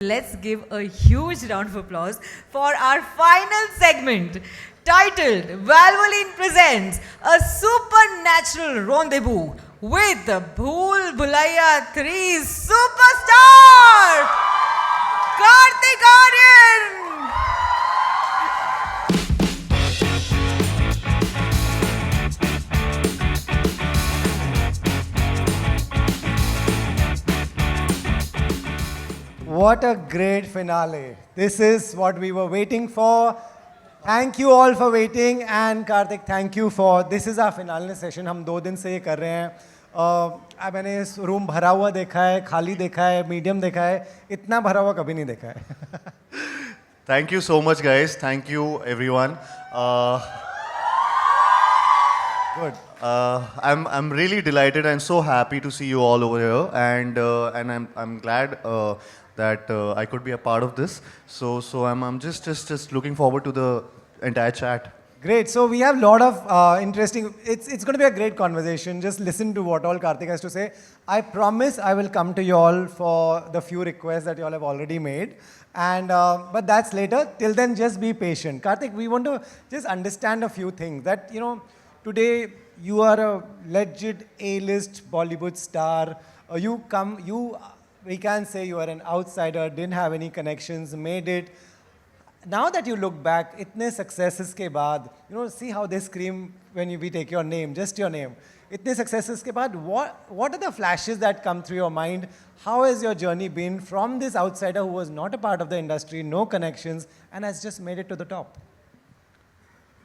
let's give a huge round of applause for our final segment titled Valvoline Presents a Supernatural Rendezvous with the Bhool Bhulaiya 3 superstar Kartik Aaryan. What a great finale. This is what we were waiting for. Thank you all for waiting and Kartik, thank you for this is our finale session. हम 2 दिन से ये कर रहे हैं. मैंने इस room भरा हुआ देखा है, खाली देखा है, मीडियम देखा है, इतना भरा हुआ कभी नहीं देखा है. Thank you so much, guys. Thank you, everyone. Good. I'm really delighted and so happy to see you all over here, and I'm glad that I could be a part of this. So I'm just looking forward to the entire chat. Great. So we have a lot of interesting. It's going to be a great conversation. Just listen to what all Kartik has to say. I promise I will come to you all for the few requests that you all have already made. And but that's later. Till then, just be patient. Kartik, we want to just understand a few things. That today you are a legit A-list Bollywood star. We can say you are an outsider. Didn't have any connections. Made it. Now that you look back, itne successes ke baad, see how they scream when we take your name, just your name. Itne successes ke baad, what are the flashes that come through your mind? How has your journey been from this outsider who was not a part of the industry, no connections, and has just made it to the top?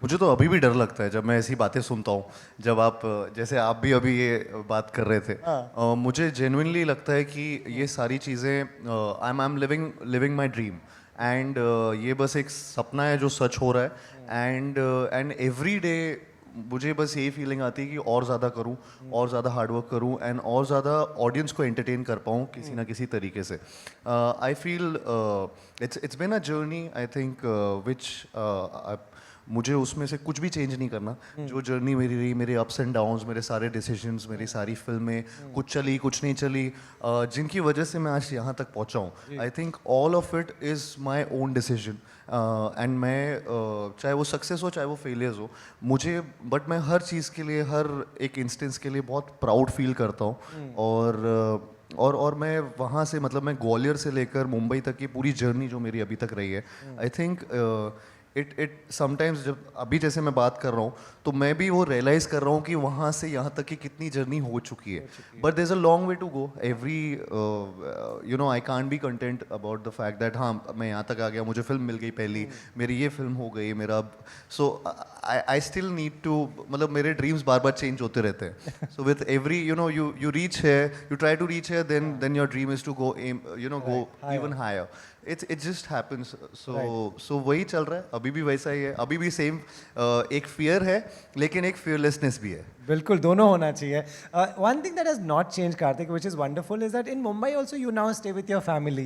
मुझे तो अभी भी डर लगता है जब मैं ऐसी बातें सुनता हूँ. जब आप जैसे आप भी अभी ये बात कर रहे थे, मुझे जेन्युइनली लगता है कि ये सारी चीज़ें I am living my dream. And ये बस एक सपना है जो सच हो रहा है. एंड एवरी डे मुझे बस यही फीलिंग आती है कि और ज़्यादा करूँ, और ज़्यादा हार्डवर्क करूँ, एंड और ज़्यादा ऑडियंस को एंटरटेन कर पाऊँ किसी ना किसी तरीके से. I feel it's been a journey, I think which मुझे उसमें से कुछ भी चेंज नहीं करना. जो जर्नी मेरी रही, मेरे अप्स एंड डाउन्स, मेरे सारे डिसीजंस, मेरी सारी फिल्में, कुछ चली कुछ नहीं चली, जिनकी वजह से मैं आज यहाँ तक पहुँचा हूँ. I think all of it is my own decision. And मैं चाहे वो सक्सेस हो चाहे वो फेलियर्स हो, बट मैं हर चीज़ के लिए, हर एक इंस्टेंस के लिए बहुत प्राउड फील करता हूँ. और मैं वहाँ से, मतलब मैं ग्वालियर से लेकर मुंबई तक की पूरी जर्नी जो मेरी अभी तक रही है, आई थिंक इट समटाइम्स जब अभी जैसे मैं बात कर रहा हूँ तो मैं भी वो रियलाइज़ कर रहा हूँ कि वहाँ से यहाँ तक की कितनी जर्नी हो चुकी है. But there is a long way to go. I can't be content about the fact that हाँ मैं यहाँ तक आ गया, मुझे फिल्म मिल गई पहली, मेरी ये फिल्म हो गई, मेरा. So I still need to, मतलब मेरे ड्रीम्स बार बार चेंज होते रहते हैं. So with every you reach है, यू ट्राई टू रीच है, then your dream is to go go even higher. It just happens. So वही चल रहा है, अभी भी वैसा ही है, अभी भी सेम एक फियर है लेकिन एक फियरलेसनेस भी है. बिल्कुल, दोनों होना चाहिए. One thing that has not changed, Kartik, which is wonderful, is that in Mumbai also you now stay with your family.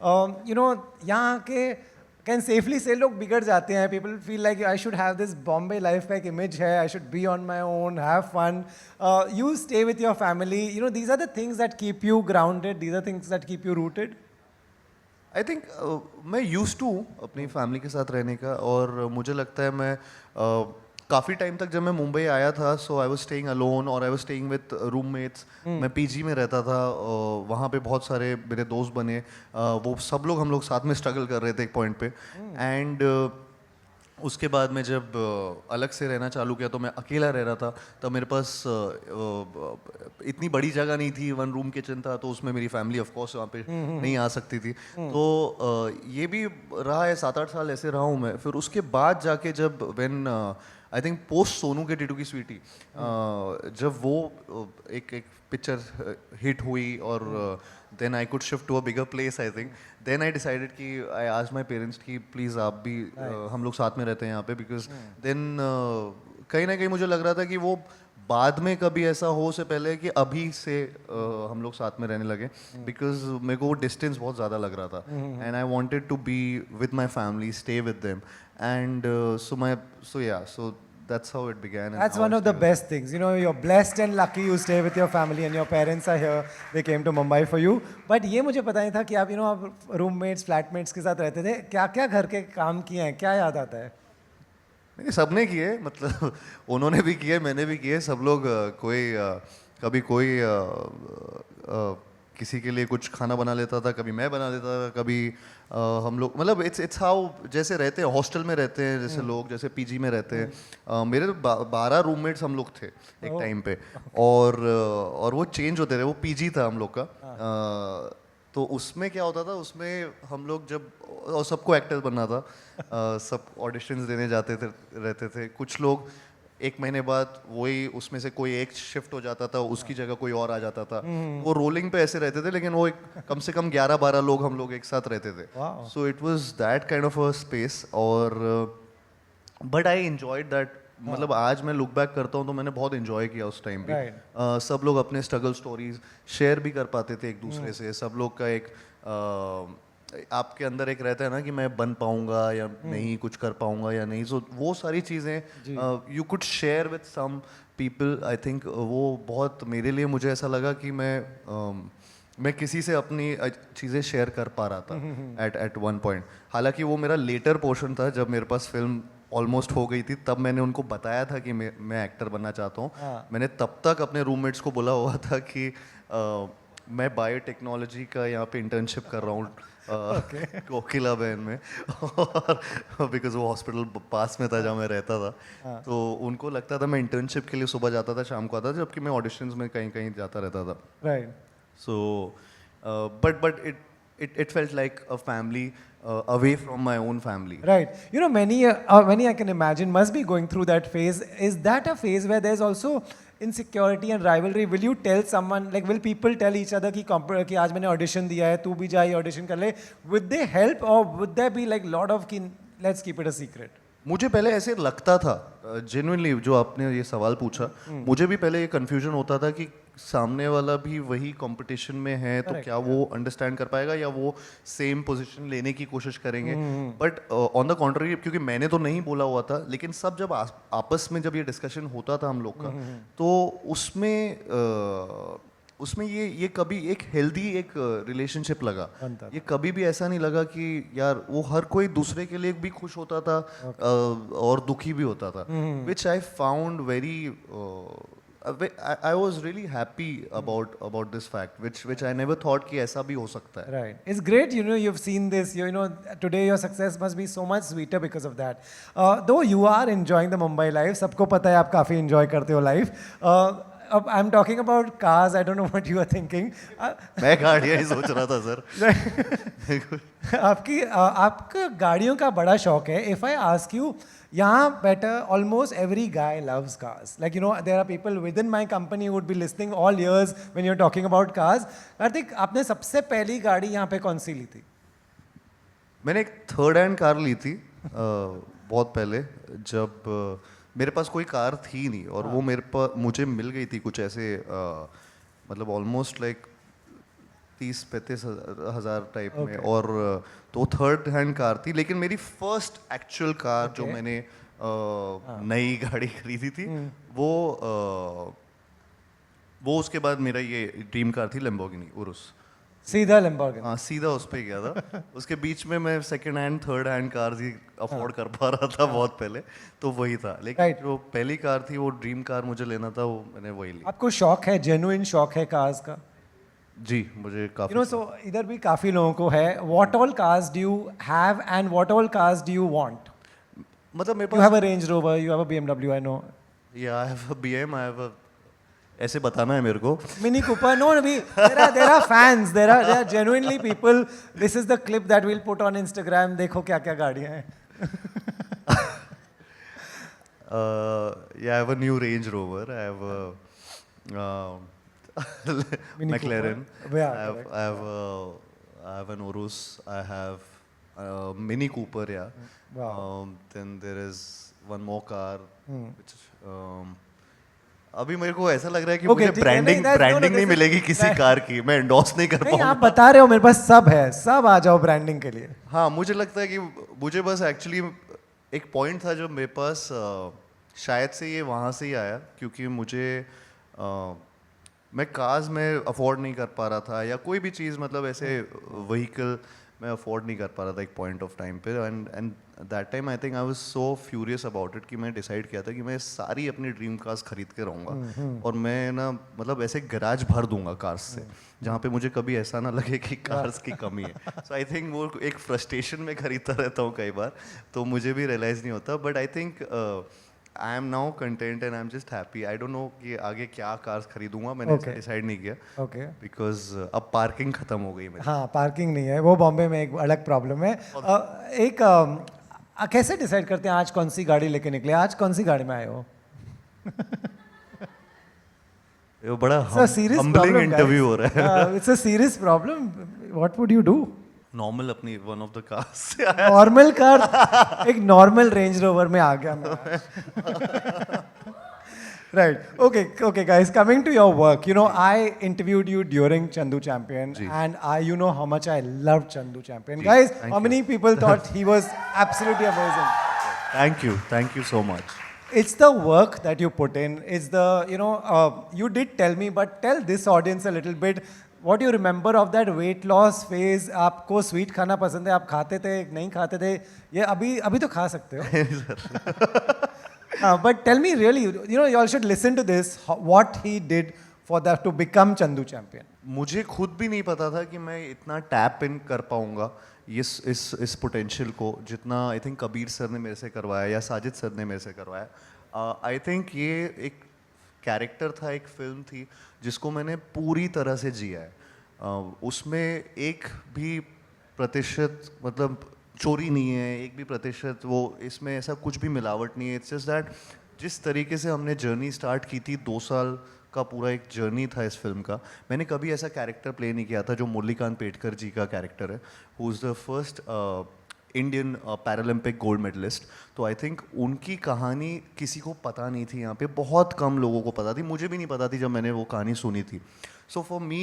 यहाँ के can safely say लोग बिगड़ जाते हैं. People feel like I should have this Bombay life का एक image है, I should be on my own, have fun. You stay with your family. These are the things that keep you grounded. These are things that keep you rooted. I think मैं use to अपनी family के साथ रहने का, और मुझे लगता है मैं काफ़ी टाइम तक जब मैं मुंबई आया था, सो आई वाज स्टेइंग अलोन और I was staying with roommates. मैं पीजी में रहता था. वहाँ पे बहुत सारे मेरे दोस्त बने. वो सब लोग, हम लोग साथ में स्ट्रगल कर रहे थे एक पॉइंट पे. एंड उसके बाद मैं जब अलग से रहना चालू किया तो मैं अकेला रह रहा था. तब मेरे पास इतनी बड़ी जगह नहीं थी, 1 रूम किचन था, तो उसमें मेरी फैमिली ऑफ कोर्स वहाँ पे नहीं आ सकती थी. तो ये भी रहा है, 7-8 साल ऐसे रहा हूँ मैं. फिर उसके बाद जाके जब when I think post Sonu के टिटू की स्वीटी, जब वो एक पिक्चर हिट हुई और then I could shift to a bigger place, I think then I decided कि आई आस्क्ड माय पेरेंट्स कि प्लीज़ आप भी हम लोग साथ में रहते हैं यहाँ पे. बिकॉज देन कहीं ना कहीं मुझे लग रहा था कि वो बाद में कभी ऐसा हो से पहले कि अभी से हम लोग साथ में रहने लगे. बिकॉज मेरे को वो डिस्टेंस बहुत ज़्यादा लग रहा था, and I wanted to be with my family, stay with them. And so that's how it began. And That's how one I of the stay with best things. You know, you're blessed and lucky you stay with your family and your parents are here. They came to Mumbai for you. But ये मुझे पता नहीं था कि आप आप roommates, flatmates के साथ रहते थे. क्या-क्या घर के काम किए हैं? क्या याद आता है? नहीं, सबने किए, मतलब उन्होंने भी किए, मैंने भी किए, सब लोग कभी कोई किसी के लिए कुछ खाना बना लेता था, कभी मैं बना लेता था, कभी हम लोग, मतलब इट्स हाउ, जैसे रहते हैं हॉस्टल में रहते हैं जैसे लोग, जैसे पीजी में रहते हैं। मेरे 12 रूममेट्स हम लोग थे एक टाइम पे, और वो चेंज होते थे, वो पीजी था हम लोग का। तो उसमें क्या होता था, उसमें हम लोग जब, और सबको एक्टर बनना था, सब ऑडिशंस देने जाते थे, रहते थे। कुछ लोग एक महीने बाद वही उसमें से कोई एक शिफ्ट हो जाता था, उसकी जगह कोई और आ जाता था। वो रोलिंग पे ऐसे रहते थे, लेकिन वो एक कम से कम 11-12 लोग हम लोग एक साथ रहते थे। So it was that kind of a space, और बट आई एंजॉयड दैट। मतलब आज मैं लुक बैक करता हूँ तो मैंने बहुत एंजॉय किया उस टाइम पे। सब लोग अपने स्ट्रगल स्टोरीज शेयर भी कर पाते थे एक दूसरे से। सब लोग का एक आपके अंदर एक रहता है ना कि मैं बन पाऊंगा या नहीं, कुछ कर पाऊंगा या नहीं। सो वो सारी चीज़ें you could share with some people. I think वो बहुत मेरे लिए, मुझे ऐसा लगा कि मैं किसी से अपनी चीज़ें शेयर कर पा रहा था एट वन पॉइंट। हालांकि वो मेरा लेटर पोर्शन था, जब मेरे पास फिल्म ऑलमोस्ट हो गई थी, तब मैंने उनको बताया था कि मैं एक्टर बनना चाहता हूँ। मैंने तब तक अपने रूममेट्स को बोला हुआ था कि मैं बायोटेक्नोलॉजी का यहाँ पे इंटर्नशिप कर रहा हूँ कोकिला बहन में, और बिकॉज वो हॉस्पिटल पास में था जहाँ मैं रहता था। तो उनको लगता था मैं इंटर्नशिप के लिए सुबह जाता था, शाम को आता था, जबकि मैं ऑडिशंस में कहीं कहीं जाता रहता था। Right. So, but it felt like a family away from my own family. Right. You know, many I can imagine must be going through that phase. Is that a phase where there's also insecurity and rivalry? Will you tell someone, like, will people tell each other कि आज मैंने audition दिया है, तू भी जा ये audition कर ले? Would they help, or would there be like lot of let's keep it a secret? मुझे पहले ऐसे लगता था, जेन्युइनली, जो आपने ये सवाल पूछा, मुझे भी पहले ये कंफ्यूजन होता था कि सामने वाला भी वही कंपटीशन में है, तो क्या वो अंडरस्टैंड कर पाएगा या वो सेम पोजीशन लेने की कोशिश करेंगे। बट ऑन द कॉन्ट्ररी, क्योंकि मैंने तो नहीं बोला हुआ था, लेकिन सब जब आपस में जब ये डिस्कशन होता था हम लोग का, तो उसमें ये कभी एक हेल्दी एक रिलेशनशिप लगा। ये कभी भी ऐसा नहीं लगा कि यार वो हर कोई दूसरे के लिए भी खुश होता था और दुखी भी होता था, which I found very, I was really happy about this fact, which I never thought कि ऐसा भी हो सकता है। Right. It's great, you know, you've seen this. You know, today your success must be so much sweeter because of that. Though you are enjoying the Mumbai life, सबको पता है आप काफी enjoy करते हो life. I'm talking about cars. I don't know what you are thinking. मैं गाड़ियाँ ही सोच रहा था सर। आपका गाड़ियों का बड़ा शौक है. If I ask you, यहाँ better almost every guy loves cars. Like, you know, there are people within my company who would be listening all years when you're talking about cars. Kartik, आपने सबसे पहली गाड़ी यहाँ पे कौन सी ली थी? मैंने एक थर्ड हैंड कार ली थी बहुत पहले, जब मेरे पास कोई कार थी नहीं, और वो मुझे मिल गई थी कुछ ऐसे, मतलब ऑलमोस्ट लाइक 30-35 हज़ार टाइप में, और तो थर्ड हैंड कार थी। लेकिन मेरी फर्स्ट एक्चुअल कार जो मैंने नई गाड़ी खरीदी थी, वो उसके बाद मेरा ये ड्रीम कार थी लैम्बोर्गिनी उरुस। सीधा लैम्बोर्गिनी? हाँ, सीधा उस पे गया था। उसके बीच में मैं second hand third hand car ही अफोर्ड कर पा रहा था बहुत पहले, तो वही था। लेकिन जो पहली कार थी, वो ड्रीम कार मुझे लेना था, वो मैंने वही ली। आपको शौक है, जेन्युइन शौक है कार्स का? जी, मुझे काफी। You know, so इधर भी काफी लोगों को है. What all cars do you have and what all cars do you want? मतलब मेरे पास, You have a Range Rover, you have a BMW, I know. Yeah, I have a BM, I have a, ऐसे बताना है मेरे को। Mini Cooper, no, there are fans, there are genuinely people. This is the clip that we'll put on Instagram. देखो क्या क्या गाड़ियाँ हैं. Yeah, I have a new Range Rover. I have a McLaren. Yeah, I have an Urus. I have a Mini Cooper. Yeah. Wow. Then there is one more car, which अभी मेरे को ऐसा लग रहा है कि मुझे ब्रांडिंग नहीं मिलेगी किसी कार की, मैं एंडोर्स नहीं कर पाऊंगा। आप बता रहे हो मेरे पास सब है, सब आ जाओ ब्रांडिंग के लिए। हाँ, मुझे लगता है कि मुझे बस एक्चुअली एक पॉइंट था जब मेरे पास शायद से ये वहाँ से ही आया क्योंकि मुझे मैं कार्स में अफोर्ड नहीं कर पा रहा था या कोई भी चीज़ मतलब ऐसे व्हीकल मैं अफोर्ड नहीं कर पा रहा था एक पॉइंट ऑफ टाइम पे and that time I think I was so furious about it कि मैं डिसाइड किया था कि मैं सारी अपनी ड्रीम कार्स खरीद के रहूँगा और मैं ना मतलब ऐसे गराज भर दूंगा कार्स से जहाँ पे मुझे कभी ऐसा ना लगे कि कार्स की कमी है सो आई थिंक वो एक फ्रस्ट्रेशन में खरीदता रहता हूँ कई बार तो मुझे भी रियलाइज़ नहीं होता but I think I am now content and I am just happy I don't know कि आगे क्या कार्स खरीदूंगा मैंने Okay. डिसाइड नहीं किया ओके बिकॉज अब पार्किंग खत्म हो गई मेरी हाँ पार्किंग नहीं है वो बॉम्बे में एक अलग प्रॉब्लम है एक कैसे डिसाइड करते हैं आज कौन सी गाड़ी लेके निकले आज कौन सी गाड़ी में आए हो ये बड़ा सीरियस हम्बलिंग इंटरव्यू हो रहा है it's a serious problem what would you do normal अपनी वन ऑफ द कार्स से आया नॉर्मल कार एक नॉर्मल रेंज रोवर में आ गया मैं right okay guys coming to your work you know I interviewed you during Chandu Champion and I you know how much I love Chandu Champion guys how many people thought he was absolutely amazing thank you so much It's the work that you put in. It's the, you know, you did tell me, but tell this audience a little bit what you remember of that weight loss phase. आपको sweet खाना पसंद है, आप खाते थे, नहीं खाते थे. ये अभी तो खा सकते हो. But tell me really, you know, you all should listen to this, what he did for that to become Chandu champion. मुझे खुद भी नहीं पता था कि मैं इतना टैप इन कर पाऊंगा इस पोटेंशियल को जितना आई थिंक कबीर सर ने मेरे से करवाया या साजिद सर ने मेरे से करवाया आई थिंक ये एक कैरेक्टर था एक फिल्म थी जिसको मैंने पूरी तरह से जिया है उसमें एक भी प्रतिशत मतलब चोरी नहीं है एक भी प्रतिशत वो इसमें ऐसा कुछ भी मिलावट नहीं है इट्स जस्ट दैट जिस तरीके से हमने जर्नी स्टार्ट की थी 2 साल का पूरा एक जर्नी था इस फिल्म का मैंने कभी ऐसा कैरेक्टर प्ले नहीं किया था जो मुरलीकांत पेटकर जी का कैरेक्टर है who is the first Indian Paralympic gold medalist तो आई थिंक उनकी कहानी किसी को पता नहीं थी यहाँ पे बहुत कम लोगों को पता थी मुझे भी नहीं पता थी जब मैंने वो कहानी सुनी थी so for me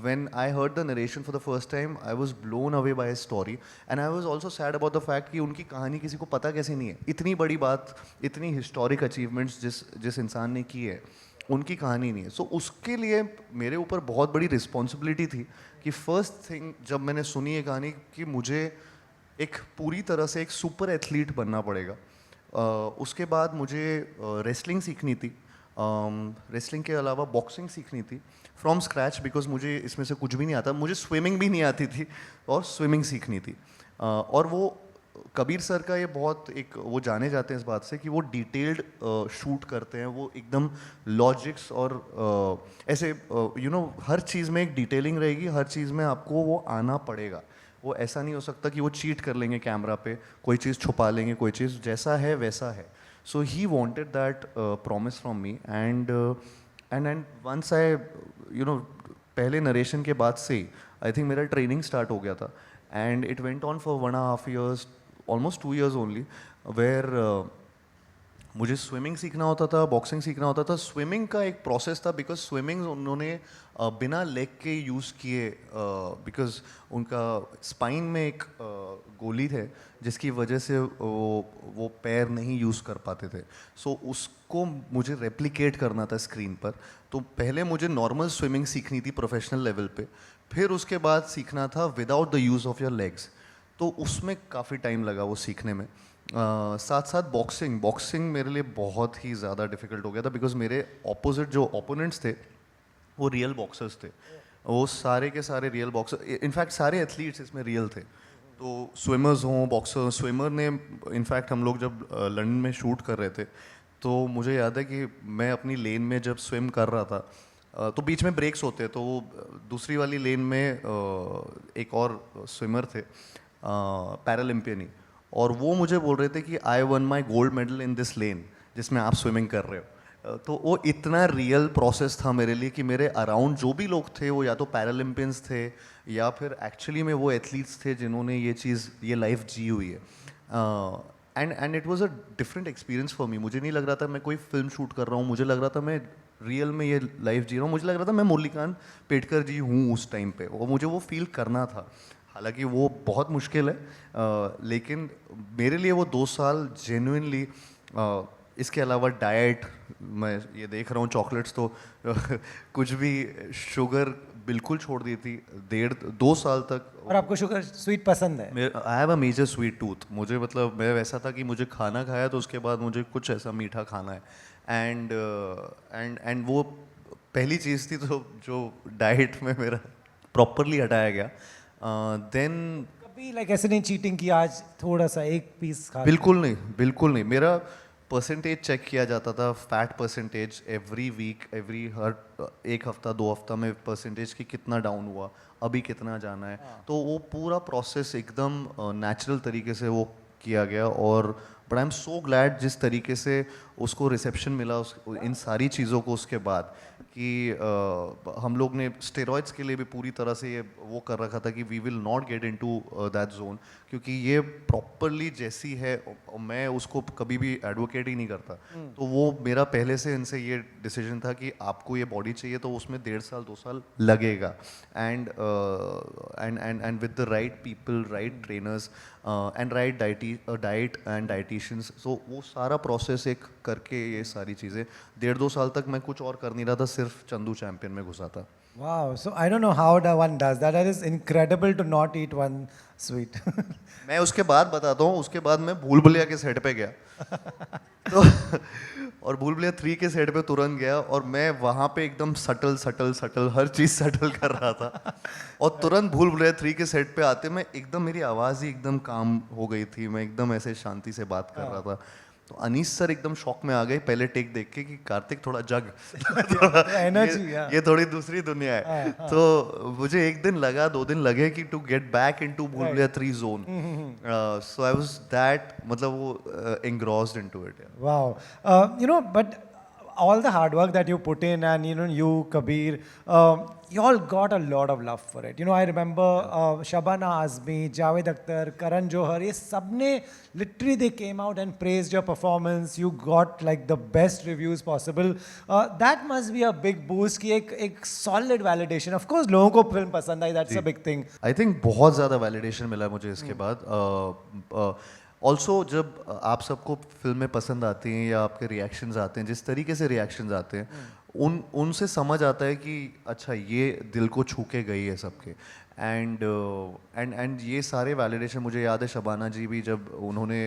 when I heard the narration for the first time, I was blown away by his story, and I was also sad about the fact कि उनकी कहानी किसी को पता कैसे नहीं है इतनी बड़ी बात इतनी historic achievements जिस इंसान ने की है उनकी कहानी नहीं है सो उसके लिए मेरे ऊपर बहुत बड़ी रिस्पॉन्सिबिलिटी थी कि फर्स्ट थिंग जब मैंने सुनी ये कहानी कि मुझे एक पूरी तरह से एक सुपर एथलीट बनना पड़ेगा उसके बाद मुझे रेसलिंग सीखनी थी रेसलिंग के अलावा बॉक्सिंग सीखनी थी फ्रॉम स्क्रैच बिकॉज मुझे इसमें से कुछ भी नहीं आता मुझे स्विमिंग भी नहीं आती थी और स्विमिंग सीखनी थी और वो कबीर सर का ये बहुत एक वो जाने जाते हैं इस बात से कि वो डिटेल्ड शूट करते हैं वो एकदम लॉजिक्स और ऐसे यू नो हर चीज़ में एक डिटेलिंग रहेगी हर चीज़ में आपको वो आना पड़ेगा वो ऐसा नहीं हो सकता कि वो चीट कर लेंगे कैमरा पे कोई चीज़ छुपा लेंगे कोई चीज़ जैसा है वैसा है so he wanted that promise from me and once I you know पहले नरेशन के बाद से आई थिंक मेरा ट्रेनिंग स्टार्ट हो गया था and it went on for 1.5 years almost 2 years only where मुझे स्विमिंग सीखना होता था बॉक्सिंग सीखना होता था स्विमिंग का एक प्रोसेस था बिकॉज स्विमिंग उन्होंने बिना लेग के यूज़ किए बिकॉज उनका स्पाइन में एक गोली थे जिसकी वजह से वो पैर नहीं यूज़ कर पाते थे सो उसको मुझे रेप्लिकेट करना था स्क्रीन पर तो पहले मुझे नॉर्मल स्विमिंग सीखनी थी प्रोफेशनल लेवल पे फिर उसके बाद सीखना था without the use of your legs तो उसमें काफ़ी टाइम लगा वो सीखने में साथ साथ बॉक्सिंग मेरे लिए बहुत ही ज़्यादा डिफ़िकल्ट हो गया था बिकॉज मेरे ऑपोजिट जो ओपोनेंट्स थे वो रियल बॉक्सर्स थे वो सारे के सारे रियल बॉक्सर इनफैक्ट सारे एथलीट्स इसमें रियल थे तो स्विमर्स हों बॉक्सर स्विमर ने इनफैक्ट हम लोग जब लंदन में शूट कर रहे थे तो मुझे याद है कि मैं अपनी लेन में जब स्विम कर रहा था तो बीच में ब्रेक्स होते हैं तो वो दूसरी वाली लेन में एक और स्विमर थे पैरालंपियन ही और वो मुझे बोल रहे थे कि I won my gold medal in this lane जिसमें आप स्विमिंग कर रहे हो तो वो इतना रियल प्रोसेस था मेरे लिए कि मेरे अराउंड जो भी लोग थे वो या तो पैरालंपियंस थे या फिर एक्चुअली में वो एथलीट्स थे जिन्होंने ये लाइफ जी हुई है and it was a different experience for me मुझे नहीं लग रहा था मैं कोई फिल्म शूट कर रहा हूँ मुझे लग रहा था मैं रियल में ये लाइफ जी रहा हूँ मुझे लग रहा था मैं मुरलीकांत पेटकर जी हूँ उस टाइम पे वो मुझे वो फील करना था हालांकि वो बहुत मुश्किल है लेकिन मेरे लिए वो 2 साल जेन्युइनली इसके अलावा डाइट, मैं ये देख रहा हूँ चॉकलेट्स तो कुछ भी शुगर बिल्कुल छोड़ दी थी 1.5-2 साल तक। और आपको शुगर स्वीट पसंद है? I have a major sweet tooth. मुझे मतलब मैं वैसा था कि मुझे खाना खाया तो उसके बाद मुझे कुछ ऐसा मीठा खाना है। एंड वो पहली चीज़ थी तो जो डाइट में मेरा प्रॉपरली हटाया गया। देन कभी लाइक ऐसे नहीं चीटिंग की आज थोड़ा सा एक पीस खा बिल्कुल नहीं, बिल्कुल नहीं। मेरा परसेंटेज चेक किया जाता था, फैट परसेंटेज एवरी वीक, हर एक हफ्ता 2 हफ्ता में परसेंटेज की कितना डाउन हुआ, अभी कितना जाना है। तो वो पूरा प्रोसेस एकदम नेचुरल तरीके से वो किया गया। और but I am so glad जिस तरीके से उसको रिसेप्शन मिला इन सारी चीज़ों को उसके बाद कि हम लोग ने स्टेरॉइड्स के लिए भी पूरी तरह से ये वो कर रखा था कि we will not get into that zone, क्योंकि ये प्रॉपरली जैसी है मैं उसको कभी भी एडवोकेट ही नहीं करता। तो वो मेरा पहले से इनसे ये डिसीजन था कि आपको ये बॉडी चाहिए तो उसमें 1.5 साल 2 साल लगेगा। And with the right people, right trainers and right diet and dieticians, so वो सारा प्रोसेस एक करके ये सारी चीज़ें 1.5-2 साल तक मैं कुछ और कर नहीं रहा था, सिर्फ चंदू चैंपियन में घुसा था। Wow, so I don't know how one does that. That is incredible to not eat one sweet. मैं उसके बाद बताता हूँ, उसके बाद मैं भूल भुलैया के सेट पे गया तो और भूल भुलैया 3 के सेट पे तुरंत गया और मैं वहाँ पे एकदम सटल हर चीज़ सटल कर रहा था। और तुरंत भूल भुलैया 3 के सेट पे आते मैं एकदम, मेरी आवाज़ ही एकदम काम हो गई थी, मैं एकदम ऐसे शांति से बात कर रहा था। तो अनीस सर एकदम शॉक में आ गए पहले टेक देख के कि कार्तिक थोड़ा जग Energy, ये थोड़ी दूसरी दुनिया है। तो मुझे 1 दिन लगा, 2 दिन लगे कि टू गेट बैक इनटू भूल Bhulaiyaa 3 zone. So I was that, मतलब वो engrossed into it। Wow. You know, but all the hard work that you put in, and you know, you, Kabir, you all got a lot of love for it. You know, I remember Shabana Azmi, Javed Akhtar, Karan Johar, ये सबने literally they came out and praised your performance. You got like the best reviews possible. That must be a big boost कि एक solid validation. Of course, लोगों को film पसंद आई, that's a big thing. I think बहुत ज़्यादा validation मिला मुझे इसके बाद। ऑल्सो जब आप सबको फिल्में पसंद आती हैं या आपके रिएक्शंस आते हैं, जिस तरीके से रिएक्शंस आते हैं उनसे समझ आता है कि अच्छा ये दिल को छू के गई है सबके। एंड ये सारे वैलिडेशन, मुझे याद है शबाना जी भी जब उन्होंने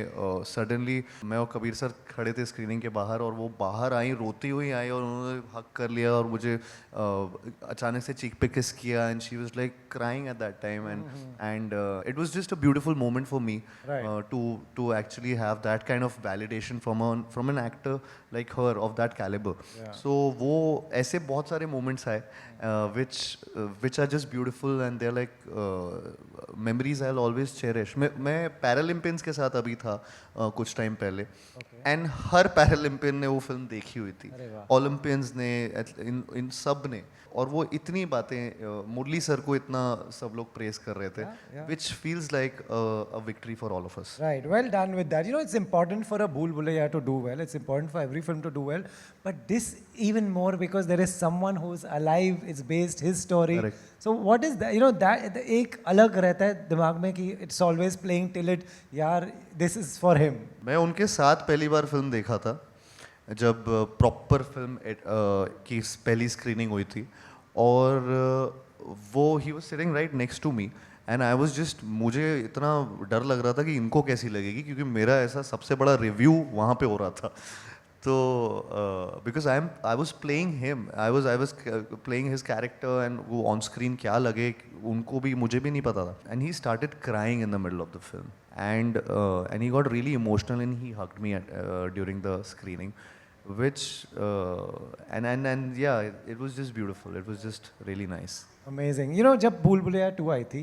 सडनली मैं और कबीर सर खड़े थे स्क्रीनिंग के बाहर और वो बाहर आई, रोती हुई आई और उन्होंने हक कर लिया और मुझे अचानक से चीक पे किस किया and she was like crying at that time. And it was just a beautiful moment for me to actually have that kind of validation from an actor like her of that calibre. So वो ऐसे बहुत सारे moments आए which are just beautiful and they're like memories I'll always cherish। मैं पैरालम्पियंस के साथ अभी था कुछ टाइम पहले एंड हर पैरालम्पियन ने वो फिल्म देखी हुई थी, ओलंपियंस ने, इन सब ने, और वो इतनी बातें मुरली सर को इतना सब लोग प्रेस कर रहे थे, which feels like a victory for all of us। Right, well done with that. You know, it's important for a Bhool Bhulaiya to do well. It's important for every film to do well. But this even more because there is someone who's alive. It's based his story. Correct. So what is that? You know, that एक अलग रहता है दिमाग में कि it's always playing till it. यार, this is for him. मैं उनके साथ पहली बार फिल्म देखा था जब प्रॉपर फिल्म की पहली स्क्रीनिंग हुई थी और वो he was sitting right next to me and I was just, मुझे इतना डर लग रहा था कि इनको कैसी लगेगी क्योंकि मेरा ऐसा सबसे बड़ा रिव्यू वहाँ पे हो रहा था। तो because I was playing him, I was playing his character and वो ऑन स्क्रीन क्या लगे उनको भी, मुझे भी नहीं पता था। And he started crying in the middle of the film and he got really emotional and he hugged me during the screening which and yeah, it was just beautiful, it was just really nice। Amazing. You know, जब भूल भुलैया 2 आई थी,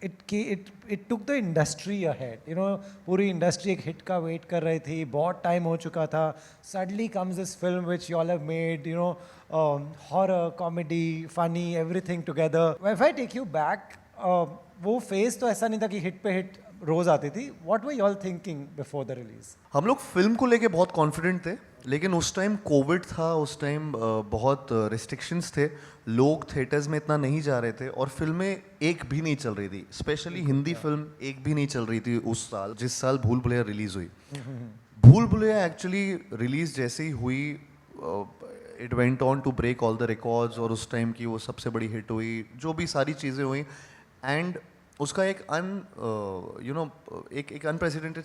it took the industry ahead. You know, पूरी industry एक hit का wait कर रही थी, बहुत time हो चुका था। Suddenly comes this film which you all have made, you know, horror, comedy, funny, everything together. If I take you back, वो phase तो ऐसा नहीं था कि hit पे hit रोज आती थी। What were you all thinking before the release? हम लोग फिल्म को लेके बहुत कॉन्फिडेंट थे, लेकिन उस टाइम कोविड था, उस टाइम बहुत रिस्ट्रिक्शंस थे, लोग थिएटर्स में इतना नहीं जा रहे थे और फिल्में एक भी नहीं चल रही थी, स्पेशली हिंदी फिल्म एक भी नहीं चल रही थी उस साल जिस साल भूल भुलैया रिलीज हुई। भूल भुलैया एक्चुअली रिलीज जैसे ही हुई, it went on to break all the records, और उस टाइम की वो सबसे बड़ी हिट हुई, जो भी सारी चीज़ें हुई, एंड उसका एक एक अनप्रेसिडेंटेड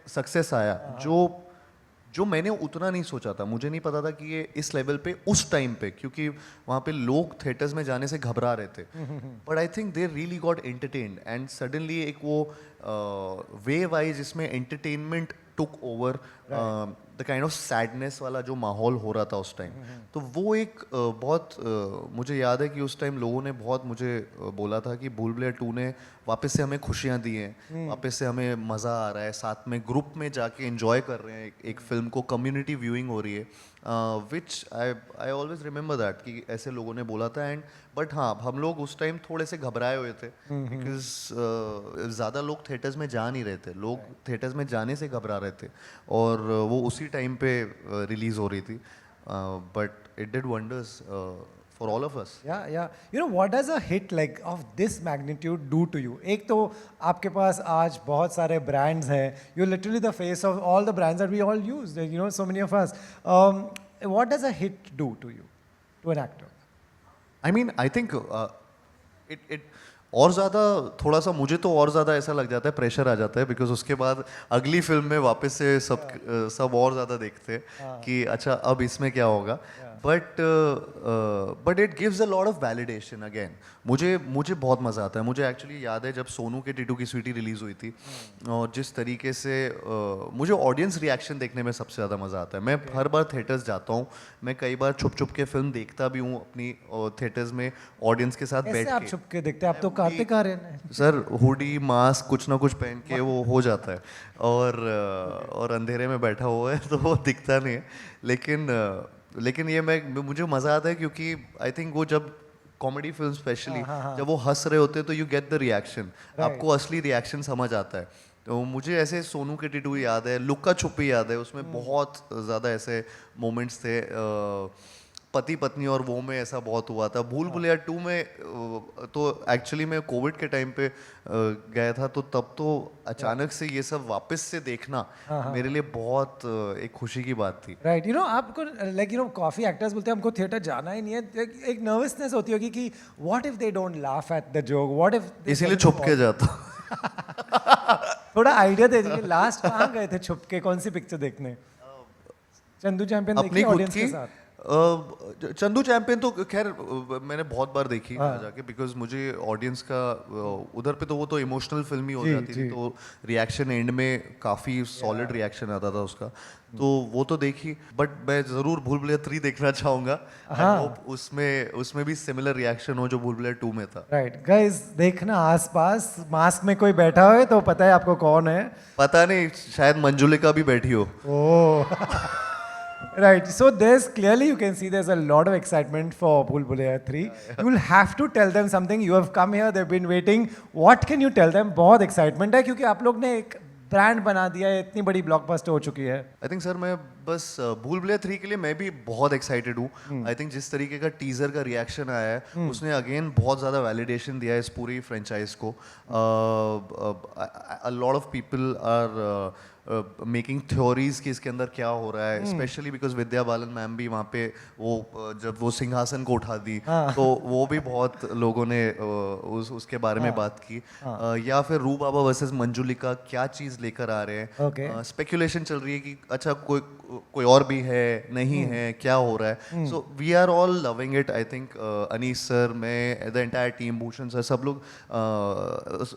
सक्सेस आया, जो मैंने उतना नहीं सोचा था। मुझे नहीं पता था कि ये इस लेवल पे उस टाइम पे, क्योंकि वहाँ पे लोग थिएटर्स में जाने से घबरा रहे थे, but I think they really got entertained, and suddenly एक वो वेव आई जिसमें entertainment took over the kind of sadness वाला जो माहौल हो रहा था उस टाइम। तो वो एक मुझे याद है कि उस टाइम लोगों ने बहुत मुझे बोला था कि भूल भुलैया 2 ने वापस से हमें खुशियाँ दी हैं, वापस से हमें मज़ा आ रहा है, साथ में ग्रुप में जाके एंजॉय कर रहे हैं एक फिल्म को, कम्युनिटी व्यूइंग हो रही है, विच आई ऑलवेज रिमेंबर दैट कि ऐसे लोगों ने बोला था। एंड बट हाँ, हम लोग उस टाइम थोड़े से घबराए हुए थे, बिकॉज ज़्यादा लोग थिएटर्स में जा नहीं रहे थे, लोग थिएटर्स में जाने से घबरा रहे थे, और वो उसी टाइम पे रिलीज़ हो रही थी, but it did wonders for all of us. Yeah. You know, what does a hit like of this magnitude do to you? एक तो आपके पास आज बहुत सारे brands हैं. You're literally the face of all the brands that we all use. You know, so many of us. What does a hit do to you, to an actor? I mean, I think it और ज़्यादा थोड़ा सा मुझे तो और ज़्यादा ऐसा लग जाता है, प्रेशर आ जाता है, बिकॉज उसके बाद अगली फिल्म में वापस से सब और ज़्यादा देखते हैं कि अच्छा अब इसमें क्या होगा, but it gives a lot of validation again. मुझे बहुत मज़ा आता है। मुझे एक्चुअली याद है जब सोनू के टीटू की स्वीटी रिलीज़ हुई थी, और जिस तरीके से मुझे ऑडियंस रिएक्शन देखने में सबसे ज़्यादा मज़ा आता है। मैं हर बार थिएटर्स जाता हूँ, मैं कई बार छुप छुप के फिल्म देखता भी हूँ अपनी थिएटर्स में ऑडियंस के साथ बैठ के। आप छुप के देखते हैं? आप तो कार्तिक आर्यन हैं सर, हुडी मास्क कुछ ना कुछ पहन के वो हो जाता है, और अंधेरे में बैठा हुआ है तो वो दिखता नहीं है, लेकिन ये मुझे मज़ा आता है, क्योंकि आई थिंक वो जब कॉमेडी फिल्म स्पेशली जब वो हंस रहे होते हैं तो यू गेट द रिएक्शन, आपको असली रिएक्शन समझ आता है। तो मुझे ऐसे सोनू के टीटू याद है, लुक्का छुपी याद है, उसमें बहुत ज़्यादा ऐसे मोमेंट्स थे, पति पत्नी और वो में ऐसा बहुत हुआ था। भूल भुलैया 2 में तो एक्चुअली मैं कोविड के टाइम पे गया था, तो तब तो अचानक से ये सब वापस से देखना मेरे लिए बहुत एक खुशी की बात थी। राइट, यू नो आपको लाइक यू नो काफ़ी एक्टर्स बोलते हैं हमको थिएटर जाना ही नहीं है, एक नर्वसनेस होती होगी कि what if they don't laugh at the joke, what if, इसीलिए छुप के जाता। थोड़ा आइडिया दे दीजिए, लास्ट कहाँ गए थे छुप के, कौन सी पिक्चर देखने? चंदू चैंपियन देखी ऑडियंस के साथ? चंदू चैंपियन तो खैर मैंने बहुत बार देखी जाके, बिकॉज मुझे ऑडियंस का उधर पे तो वो तो इमोशनल फिल्म ही हो जाती थी, तो रिएक्शन एंड में काफ़ी सॉलिड रिएक्शन आता था उसका, तो वो तो देखी। बट मैं ज़रूर भूल भुलैया 3 देखना चाहूँगा, उसमें भी सिमिलर रिएक्शन हो जो भूल भुलैया 2 में था। राइट गाइस, देखना आसपास मास्क में कोई बैठा हो तो पता है आपको कौन है। पता नहीं, शायद मंजुलिका भी बैठी हो। ओह right, so there's clearly you can see there's a lot of excitement for Bhool Bhulaiya 3. You will have to tell them something. You have come here, they've been waiting. What can you tell them? बहुत excitement है क्योंकि आप लोग ने एक brand बना दिया है, इतनी बड़ी ब्लॉकबस्टर हो चुकी है। आई थिंक सर मैं बस भूल भुलैया 3 के लिए मैं भी बहुत एक्साइटेड हूँ। आई थिंक जिस तरीके का टीजर का रिएक्शन आया है उसने अगेन बहुत ज़्यादा वैलिडेशन दिया है इस पूरी फ्रेंचाइज को। A lot of people are making theories कि इसके अंदर क्या हो रहा है, specially because Vidya Balan ma'am भी वहाँ पे जब वो सिंहासन को उठा दी तो वो भी बहुत लोगों ने उसके बारे में बात की। या फिर रू बाबा वर्सेस मंजुलिका क्या चीज़ लेकर आ रहे हैं, स्पेकुलेशन चल रही है कि अच्छा कोई और भी है, नहीं है, क्या हो रहा है। So we are all loving it. I think Anees sir, मैं, the entire team, Bhushan sir, सब लोग,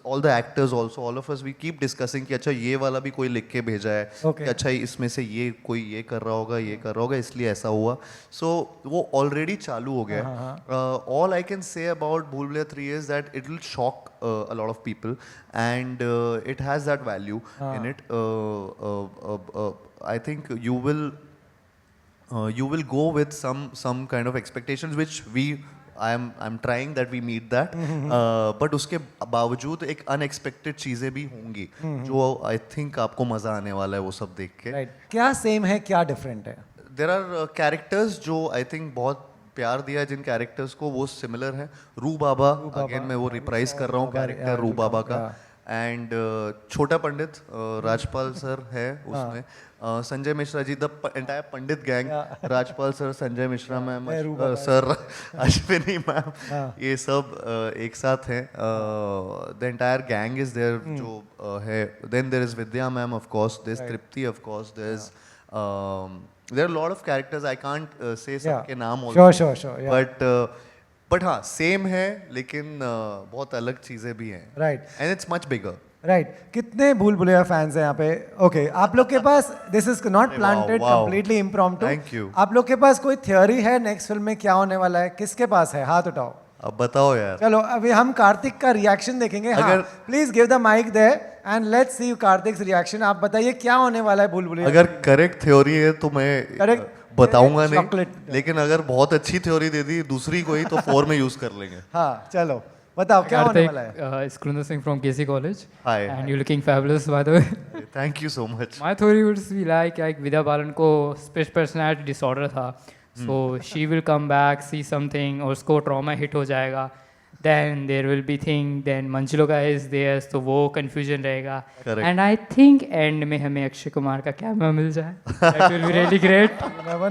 all the actors also, all of us, we keep discussing कि अच्छा ये वाला भी कोई लिख के भेजा है कि अच्छा इसमें से ये कोई ये कर रहा होगा, ये कर रहा होगा, इसलिए ऐसा हुआ। सो वो ऑलरेडी चालू हो गया है। All I can say about Bhool Bhulaiyaa 3 is that it will shock a lot of people and it has that value in it. I think you will go with some kind of expectations which I'm trying that we meet that, but उसके बावजूद एक unexpected चीज़ें भी होंगी जो I think आपको मज़ा आने वाला है वो सब देख के। क्या सेम है, क्या डिफरेंट है? देयर आर कैरेक्टर्स जो आई थिंक बहुत प्यार दिया है जिन कैरेक्टर्स को, वो सिमिलर है। रू बाबा अगेन मैं वो रिप्राइज कर रहा हूँ कैरेक्टर रू बाबा का, एंड छोटा पंडित राजपाल सर है उसमें, Sanjay Mishra ji, the entire Pandit gang, Rajpal sir, Sanjay Mishra ma'am, sir, Ashwini ma'am, ये सब एक साथ हैं. The entire gang is there जो है. Then there is Vidya ma'am, of course, there is Tripti, of course, there is there are a lot of characters. I can't say सबके नाम also. Sure. Yeah. But हाँ, सेम है, लेकिन बहुत अलग चीजें भी हैं. Right. And it's much bigger. Right कितने भूल भुलैया फैंस हैं यहाँ पे. ओके आप लोग के पास, this is not planted, wow. Completely impromptu. Thank you. आप लोग के पास कोई थ्योरी है नेक्स्ट फिल्म में क्या होने वाला है? किसके पास है? हाथ उठाओ. अब बताओ यार. चलो अभी हम कार्तिक का रिएक्शन देखेंगे. अगर please give the mic there and let's see Kartik's reaction. आप बताइए क्या होने वाला है भूल भुलैया. अगर करेक्ट थ्योरी है तो मैं Correct. बताऊंगा नहीं, Chocolate. लेकिन अगर बहुत अच्छी थ्योरी दे दी दूसरी कोई तो 4 में यूज कर लेंगे. हाँ चलो बताओ क्या होने वाला है. Karthik, it's Krunda Singh from KC College. Hi. And you're looking fabulous, by the way. Thank you so much. My theory would be like Vidya Balan को split personality disorder था. So she will come back, see something, और उसको trauma hit हो जाएगा. Then there will be thing. Then Manchloka is there, so वो confusion रहेगा. Correct. And I think end में हमें अक्षय कुमार का cameo मिल जाए. That will be really great. You never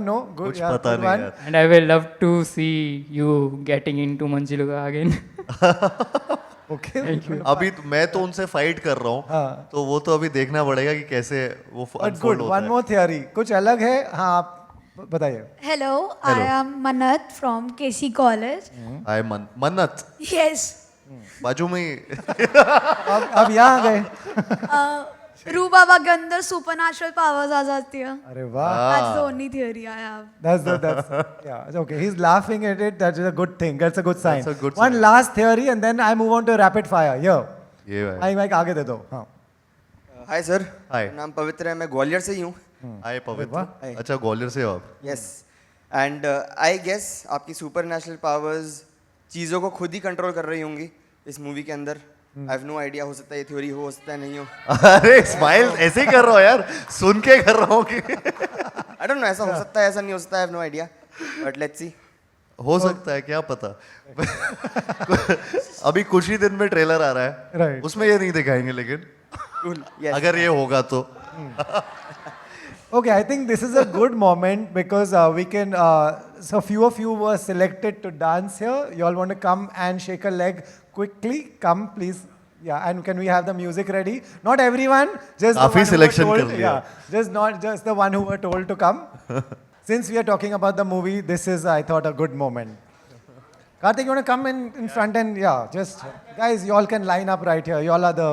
know. Good. कुछ Yeah, पता good नहीं one. यार. And I will love to see you getting into Manchloka again. Okay. Thank you. अभी मैं तो उनसे फाइट कर रहा हूँ, हाँ. तो वो तो अभी देखना पड़ेगा कि कैसे वो But unfold good. होता One है. more theory. कुछ अलग है. हाँ आप बताइए. Hello, I am Manat from KC College. हाय मन्नत, Yes. बाजू में ही. अब यहाँ आ गए. रू बाबा के अंदर supernatural powers आ जाती है. अरे वाह. That's the only theory I have. That's yeah. Okay, he's laughing at it. That is a good thing. That's a good sign. That's a good One sign. last theory, and then I move on to rapid fire. Here. ये भाई. Mic आगे दे दो. हाँ. Hi sir. Hi. नाम पवित्र है, मैं ग्वालियर से ही हूँ. हाय पवित्र. Hi. अच्छा ग्वालियर से हो आप. यस. एंड आई गेस आपकी सुपर नेचुरल पावर्स चीज़ों को खुद ही कंट्रोल कर रही होंगी इस मूवी के अंदर. आई हैव नो आइडिया, हो सकता है ये थ्योरी हो सकता है नहीं हो. अरे स्माइल ऐसे ही कर रहा हो यार, सुन के कर रहा हूँ कि आई डोंट नो, ऐसा हो सकता है, ऐसा नहीं हो सकता. I have no idea, but let's see. हो सकता है, क्या पता. अभी कुछ ही दिन में ट्रेलर आ रहा है. Right. उसमें ये नहीं दिखाएंगे, लेकिन कूल. यस. अगर ये होगा तो. Okay, I think this is a good moment because we can. So few of you were selected to dance here. You all want to come and shake a leg quickly? Come, please. Yeah, and can we have the music ready? Not everyone, just the काफी one who were selection told. कर लिया. Yeah, just the one who were told to come. Since we are talking about the movie, this is, I thought, a good moment. Karthik, you want to come in front and just guys, you all can line up right here. You all are the.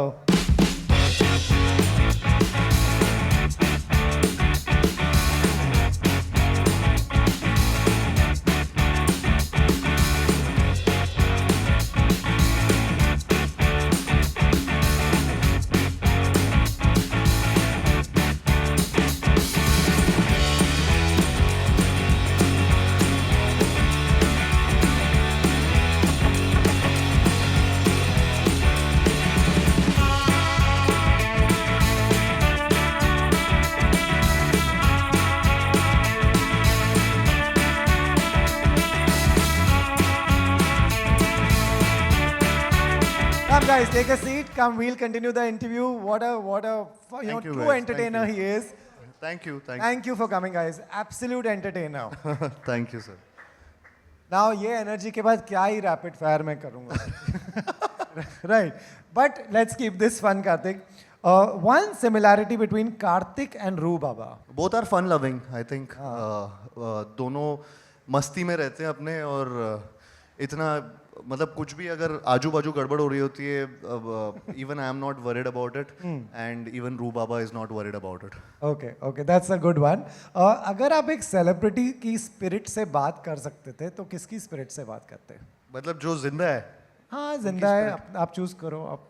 Come guys, take a seat. Come, we'll continue the interview. What a Thank you, true guys. entertainer Thank he is. Thank you. Thank you for coming, guys. Absolute entertainer. Thank you, sir. Now, ये energy के बाद क्या ही rapid fire मैं करूँगा. Right. But let's keep this fun, Karthik. One similarity between Karthik and Roo Baba. Both are fun loving, I think. दोनों मस्ती में रहते हैं अपने, और इतना मतलब कुछ भी अगर आजू बाजू गड़बड़ हो रही होती है, even I am not worried about it, and even Rooh Baba is not worried about it. Okay, that's a good one. अगर आप एक सेलिब्रिटी की स्पिरिट से बात कर सकते थे तो किसकी स्पिरिट से बात करते? मतलब जो जिंदा है. हाँ जिंदा है, आप चूज करो आप.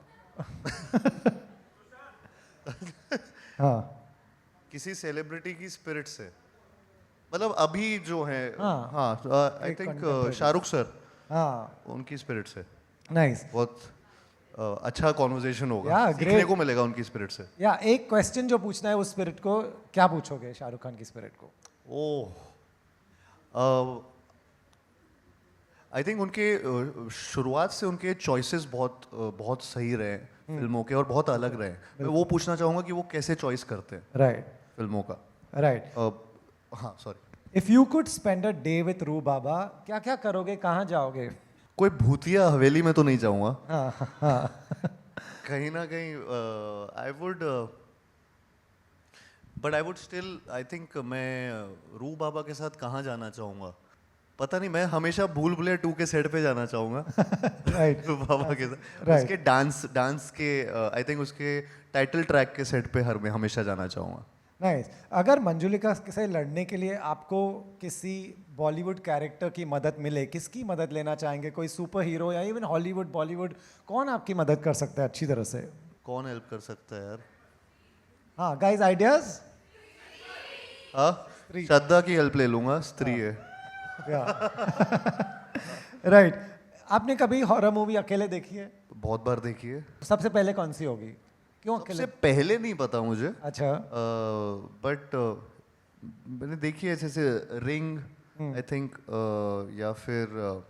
हाँ किसी सेलिब्रिटी की स्पिरिट से, मतलब अभी जो है. हाँ. आई थिंक शाहरुख सर, हाँ उनकी स्पिरिट से नाइस. बहुत अच्छा कॉन्वर्जेशन होगा. Yeah, सीखने great. को मिलेगा उनकी स्पिरिट से. या एक क्वेश्चन जो पूछना है उस स्पिरिट को, क्या पूछोगे शाहरुख खान की स्पिरिट को? ओह, आई थिंक उनके शुरुआत से उनके चॉइसेस बहुत सही रहे फिल्मों के और बहुत अलग रहे। मैं वो पूछना चाहूँगा कि वो कैसे चॉइस करते हैं राइट फिल्मों का। राइट। हाँ sorry, if you could spend a day with रू बाबा, क्या क्या करोगे, कहाँ जाओगे? कोई भूतिया हवेली में तो नहीं जाऊँगा, हाँ कहीं ना कहीं I would, but I would still, I think मैं रू बाबा के साथ कहाँ जाना चाहूँगा पता नहीं, मैं हमेशा भूल भुलैया 2 के सेट पे जाना चाहूँगा राइट। रू बाबा के साथ। Right. उसके डांस के आई थिंक उसके टाइटल ट्रैक के सेट पे मैं हमेशा जाना चाहूँगा। नाइस। अगर मंजुलिका से लड़ने के लिए आपको किसी बॉलीवुड कैरेक्टर की मदद मिले, किसकी मदद लेना चाहेंगे? कोई सुपर हीरो या इवन हॉलीवुड बॉलीवुड, कौन आपकी मदद कर सकता है अच्छी तरह से? कौन हेल्प कर सकता है यार? हाँ गाइस, आइडियाज? हाँ, श्रद्धा की हेल्प ले लूँगा, स्त्री है। राइट। आपने कभी हॉरर मूवी अकेले देखी है? बहुत बार देखी है। सबसे पहले कौन सी होगी? क्यों सबसे अकेले? पहले नहीं पता मुझे, अच्छा। बट मैंने देखी है जैसे रिंग आई थिंक, या फिर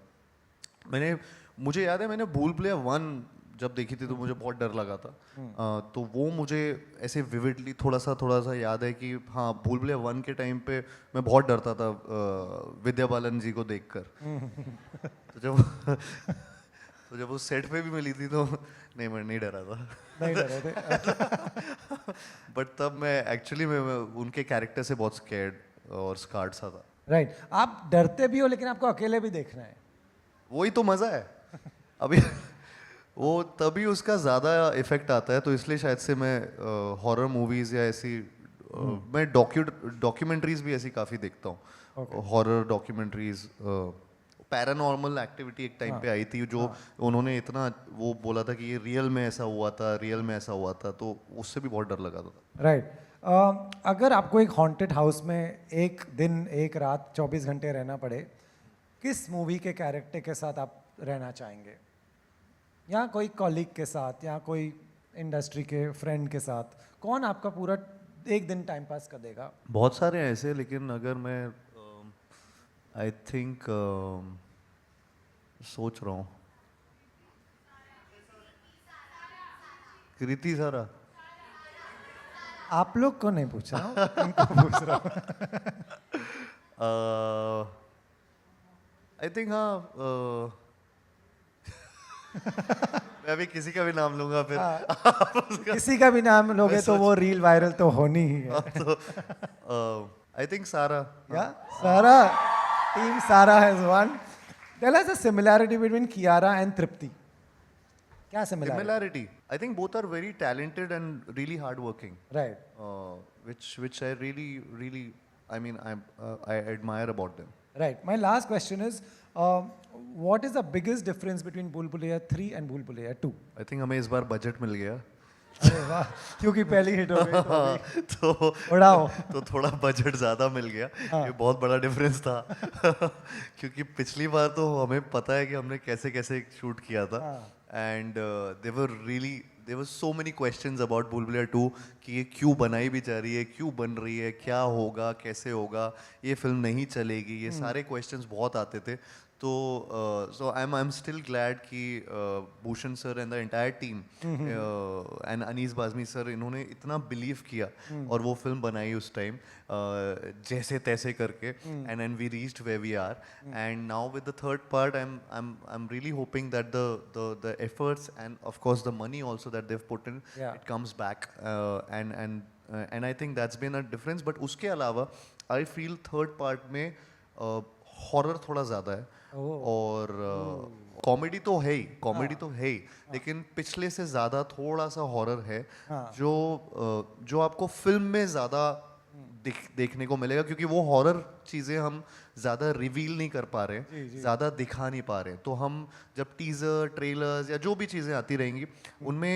मुझे याद है मैंने भूल भुलैया 1 जब देखी थी तो मुझे बहुत डर लगा था। तो वो मुझे ऐसे विविडली थोड़ा सा याद है कि हाँ, भूल भुलैया 1 के टाइम पे मैं बहुत डरता था विद्या बालन जी को देखकर। तो जब वो सेट पे भी मिली थी तो नहीं, मैं नहीं डरा था। नहीं डरे थे? बट तब मैं एक्चुअली मैं उनके कैरेक्टर से बहुत स्कैर्ड और स्कार्ड सा था। राइट। आप डरते भी हो लेकिन आपको अकेले भी देखना है। वही तो मज़ा है अभी वो तभी उसका ज़्यादा इफेक्ट आता है, तो इसलिए शायद से मैं हॉरर मूवीज़ या ऐसी मैं डॉक्यूमेंट्रीज भी ऐसी काफ़ी देखता हूँ। हॉरर डॉक्यूमेंट्रीज, पैरानॉर्मल एक्टिविटी एक टाइम पे आई थी जो उन्होंने इतना वो बोला था कि ये रियल में ऐसा हुआ था, रियल में ऐसा हुआ था, तो उससे भी बहुत डर लगा था। राइट। अगर आपको एक हॉन्टेड हाउस में एक दिन एक रात 24 घंटे रहना पड़े, किस मूवी के कैरेक्टर के साथ आप रहना चाहेंगे? या कोई कॉलीग के साथ, या कोई इंडस्ट्री के फ्रेंड के साथ? कौन आपका पूरा एक दिन टाइम पास कर देगा? बहुत सारे हैं ऐसे, लेकिन अगर मैं आई थिंक सोच रहा हूँ कृति सारा। आप लोग को नहीं पूछ रहा हूँ, इनको पूछ रहा हूँ। आई थिंक हाँ, मैं अभी किसी का भी नाम लूंगा फिर किसी का भी नाम लोगे तो वो रील वायरल तो होनी ही है। तो आई थिंक सारा। या Sara, team Sara has won. Tell us the similarity between Kiara and Tripti. क्या Similarity. I think both are very talented and really hardworking. Right. Which I really, I mean, I admire about them. Right. My last question is, what is the biggest difference between Bhool Bhulaiya 3 and Bhool Bhulaiya 2? I think हमें इस बार budget मिल गया। अरे वाह, क्योंकि पहली hit हो गई तो अभी तो उड़ाओ। तो थोड़ा बजट ज़्यादा मिल गया, ये बहुत बड़ा डिफरेंस था। क्योंकि पिछली बार तो हमें पता है कि हमने कैसे कैसे शूट किया था, and there were so many questions about Bhool Bhulaiyaa 2 कि ये क्यों बनाई भी जा रही है, क्यों बन रही है, क्या होगा, कैसे होगा, ये फिल्म नहीं चलेगी, ये सारे क्वेश्चंस बहुत आते थे। तो so I am still glad कि Bhushan sir and the entire team and Anees Bazmee sir, इन्होंने इतना बिलीव किया और वो फिल्म बनाई उस टाइम जैसे तैसे करके, and we reached where we are, and now with the third part I am really hoping that the efforts and of course the money also that they have put in, it comes back, and I think that's been a difference. But उसके अलावा I feel third part में horror थोड़ा ज़्यादा है, और comedy तो है ही, लेकिन पिछले से ज़्यादा थोड़ा सा हॉरर है, जो आपको फिल्म में ज़्यादा देखने को मिलेगा, क्योंकि वो हॉरर चीज़ें हम ज़्यादा रिवील नहीं कर पा रहे, ज़्यादा दिखा नहीं पा रहे। तो हम जब टीज़र, ट्रेलर्स या जो भी चीज़ें आती रहेंगी उनमें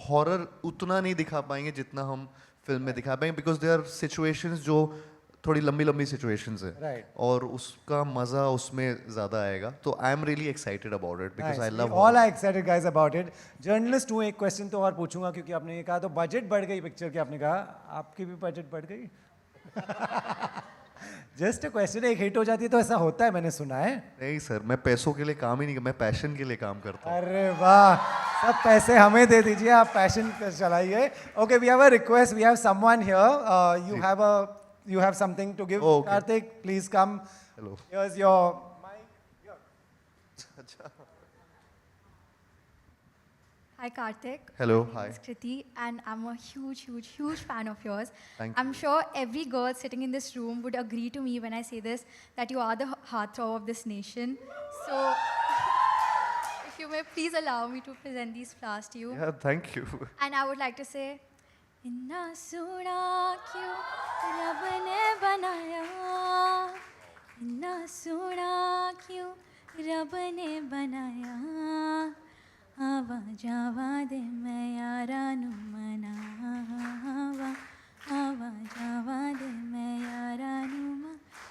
हॉरर उतना नहीं दिखा पाएंगे जितना हम फिल्म में दिखा पाएंगे, बिकॉज दे आर सिचुएशंस जो थोड़ी लंबी सिचुएशंस है, Right. और उसका मजा उसमें ज्यादा आएगा। तो आई am really excited about it because I love all I excited guys about it. Journalist हूँ, एक क्वेश्चन तो और पूछूंगा, क्योंकि आपने ये कहा तो बजट बढ़ गई पिक्चर की, आपने कहा आपकी भी बजट बढ़ गई। जस्ट अ क्वेश्चन, एक हिट हो जाती है तो ऐसा होता है, मैंने सुना है. नहीं सर, मैं पैसों के लिए काम ही नहीं, मैं पैशन के लिए काम करता हूँ. अरे वाह, सब पैसे हमें दे दीजिए, आप पैशन पे चलाइए. Okay, we have a request, we have someone here. You have something to give. Oh, okay. Karthik, please come. Hello. Here's your mic. Hi, Karthik. Hello, My name hi. is Kriti, and I'm a huge fan of yours. Thank I'm sure every girl sitting in this room would agree to me when I say this, that you are the heartthrob of this nation. So, if you may please allow me to present these flowers to you. Yeah, thank you. And I would like to say, इन्ना सोना क्यों रब ने बनाया, इन्ना सोना क्यों रब ने बनाया, आवा जावा दे मैं यारा नू मनावा, आवा जावा दे मैं यारा नू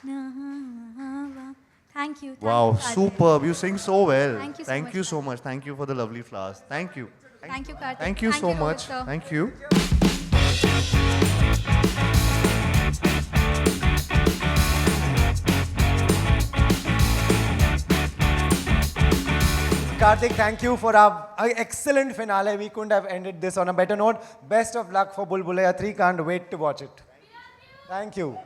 मनावा. Thank you. Wow, Karthik. superb. You sing so well. Thank you so Thank much, you so Karthik. much. Thank you for the lovely flowers. Thank you. Thank you, Karthik. Thank you so Rohit much. sir. Thank you. Karthik, thank you for our excellent finale. We couldn't have ended this on a better note. Best of luck for Bulbulaya 3. Can't wait to watch it. Thank you.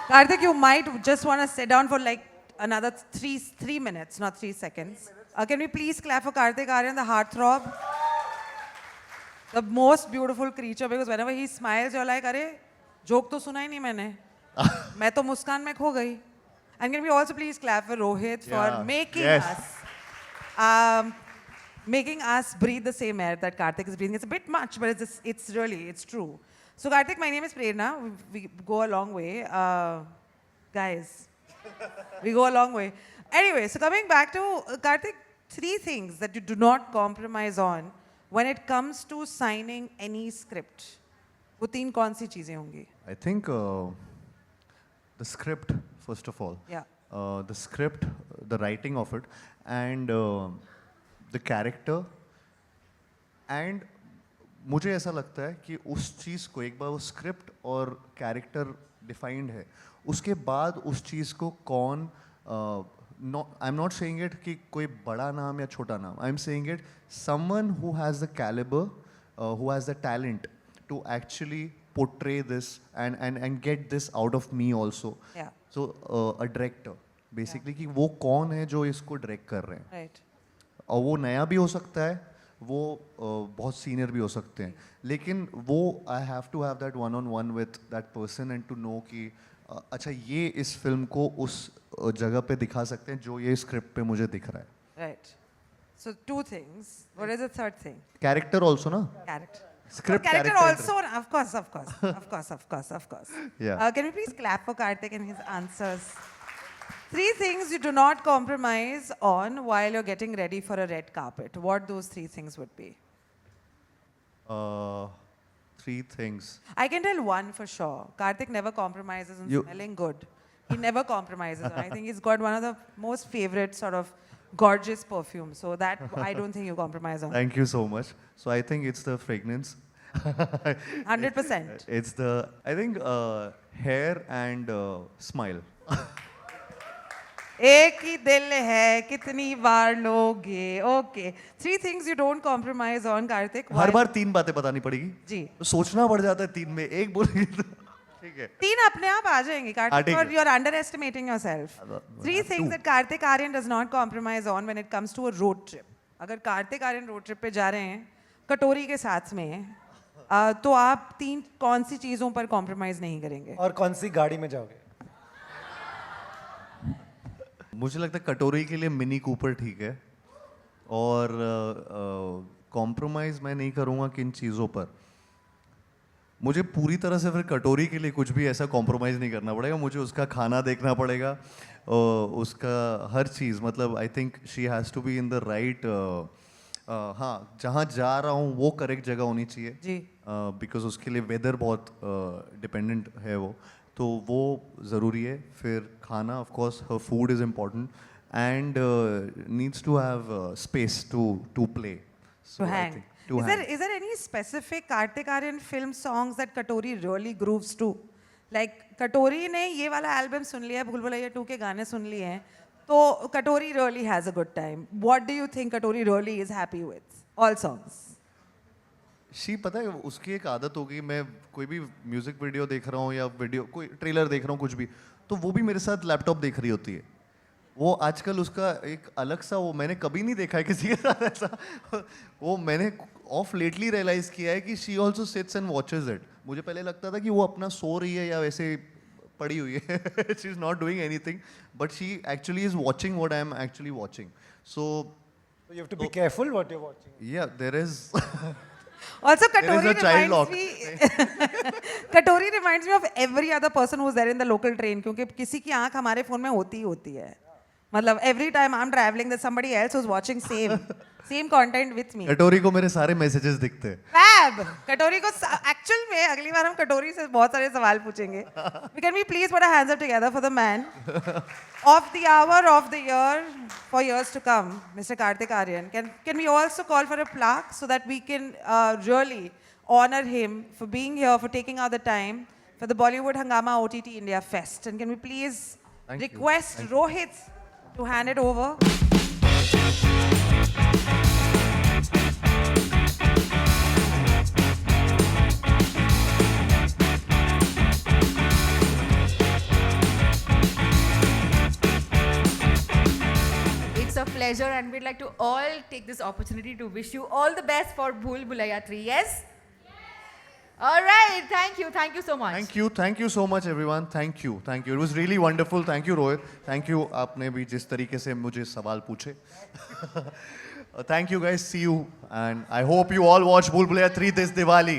Karthik, you might just want to sit down for like another 3 minutes, not 3 seconds. Can we please clap for Karthik Aaryan, the heartthrob? The most beautiful creature, because whenever he smiles, you're like, अरे joke तो सुना ही नहीं मैंने. मैं तो मुस्कान में खो गई. And can we also please clap for Rohit for Yeah. making Yes. making us breathe the same air that Karthik is breathing. It's a bit much, but it's true. So Karthik, my name is Prerna. We go a long way. Guys, we go a long way. Anyway, so coming back to Karthik, 3 things that you do not compromise on when it comes to signing any script. वो 3 कौन सी चीजें होंगी? I think the script, first of all. Yeah. The script, the writing of it, and the character. And मुझे ऐसा लगता है कि उस चीज़ को एक बार वो स्क्रिप्ट और कैरेक्टर डिफाइंड है, उसके बाद उस चीज़ को कौन I am not saying it कि कोई बड़ा नाम या छोटा नाम, I am saying it someone who has the calibre, who has the talent to actually portray this and get this out of me also. Yeah. So a director basically कि वो कौन है जो इसको डायरेक्ट कर रहे हैं, Right. और वो नया भी हो सकता है, वो बहुत सीनियर भी हो सकते हैं, लेकिन वो I have to have that one on one with that person and to know कि अच्छा ये इस फिल्म को उस जगह पे दिखा सकते हैं जो ये स्क्रिप्ट पे मुझे दिख रहा है. Right. So 2 things. What is the third thing? Character also ना, Character. Script, character character. also, of course. Yeah. Can we please clap for Karthik and his answers? 3 things you do not compromise on while you're getting ready for a red carpet. What those 3 things would be? 3 things. I can tell one for sure. Karthik never compromises on You- smelling good. He never compromises. I think he's got one of the most favorite sort of gorgeous perfumes. So that I don't think you compromise on. Thank you so much. So I think it's the fragrance. 100%. It's the, I think, hair and smile. एक ही दिल है कितनी बार लोगे. Okay. 3 things you don't compromise on, Karthik. Her While- बार 3 बातें बतानी पड़ेगी. जी. तो सोचना पड़ जाता है 3 में, एक बोलेगी तो ठीक है. 3 अपने आप आ जाएंगे, हाँ, Karthik, ठीक or है. you're underestimating yourself. 3 things that Karthik Aaryan does not compromise on when it comes to a road trip. अगर Karthik Aaryan road trip पे जा रहे हैं कटोरी के साथ में, तो आप 3 कौन सी चीज़ों पर compromise नहीं करेंगे? और कौन सी गाड़ी में जाओगे? मुझे लगता है कटोरी के लिए मिनी कूपर ठीक है, और कॉम्प्रोमाइज़ मैं नहीं करूँगा किन चीज़ों पर. मुझे पूरी तरह से फिर कटोरी के लिए कुछ भी ऐसा कॉम्प्रोमाइज़ नहीं करना पड़ेगा. मुझे उसका खाना देखना पड़ेगा, उसका हर चीज़, मतलब I think she has to be in the right, हाँ जहाँ जा रहा हूँ वो करेक्ट जगह होनी चाहिए जी. बिकॉज उसके लिए वेदर बहुत डिपेंडेंट है वो, तो वो ज़रूरी है. फिर खाना, ऑफ कोर्स हर food is important, and needs to have space to play. To hang. Is there any specific Karthik Aaryan film songs that Katori really grooves to? Like कटोरी ने ये वाला एल्बम सुन लिया है, भूल भुलैया 2 के गाने सुन लिए हैं, तो Katori really has a good time. What do you think Katori really is happy with all songs? She पता है उसकी एक आदत होगी, मैं कोई भी म्यूजिक वीडियो देख रहा हूँ या वीडियो कोई ट्रेलर देख रहा हूँ कुछ भी, तो वो भी मेरे साथ लैपटॉप देख रही होती है. वो आजकल उसका एक अलग सा, वो मैंने कभी नहीं देखा है किसी के साथ ऐसा. वो मैंने ऑफ लेटली रियलाइज किया है कि she also sits and watches it. मुझे पहले लगता था कि वो अपना सो रही है या वैसे पड़ी हुई है. She is not doing anything, but she actually is watching what I am actually watching. So So you have to be careful what you're watching. या there is Also, There is Katori a child reminds lock. me. Katori reminds me of every other person who's there in the local train. क्योंकि किसी की आंख हमारे phone में होती ही होती है. मतलब every time I'm traveling, there's somebody else who's watching same content with me. कटोरी को मेरे सारे मैसेजेस दिखते हैं. Fab. कटोरी को एक्चुअल में अगली बार हम कटोरी से बहुत सारे सवाल पूछेंगे. Can we please put our hands up together for the man of the hour, of the year, for years to come, Mr. Kartik Aaryan. Can we also call for a plaque so that we can really honor him for being here, for taking out the time for the Bollywood Hangama OTT India Fest? And can we please Thank you. request Rohit to hand it over? It's a pleasure, and we'd like to all take this opportunity to wish you all the best for Bhool Bhulaiya 3. Yes? All right. Thank you so much. Thank you so much everyone. Thank you. It was really wonderful. Thank you Rohit. Thank you आपने भी जिस तरीके से मुझे सवाल पूछे. Thank you guys. See you, and I hope you all watch Bhool Bhulaiya 3 this Diwali.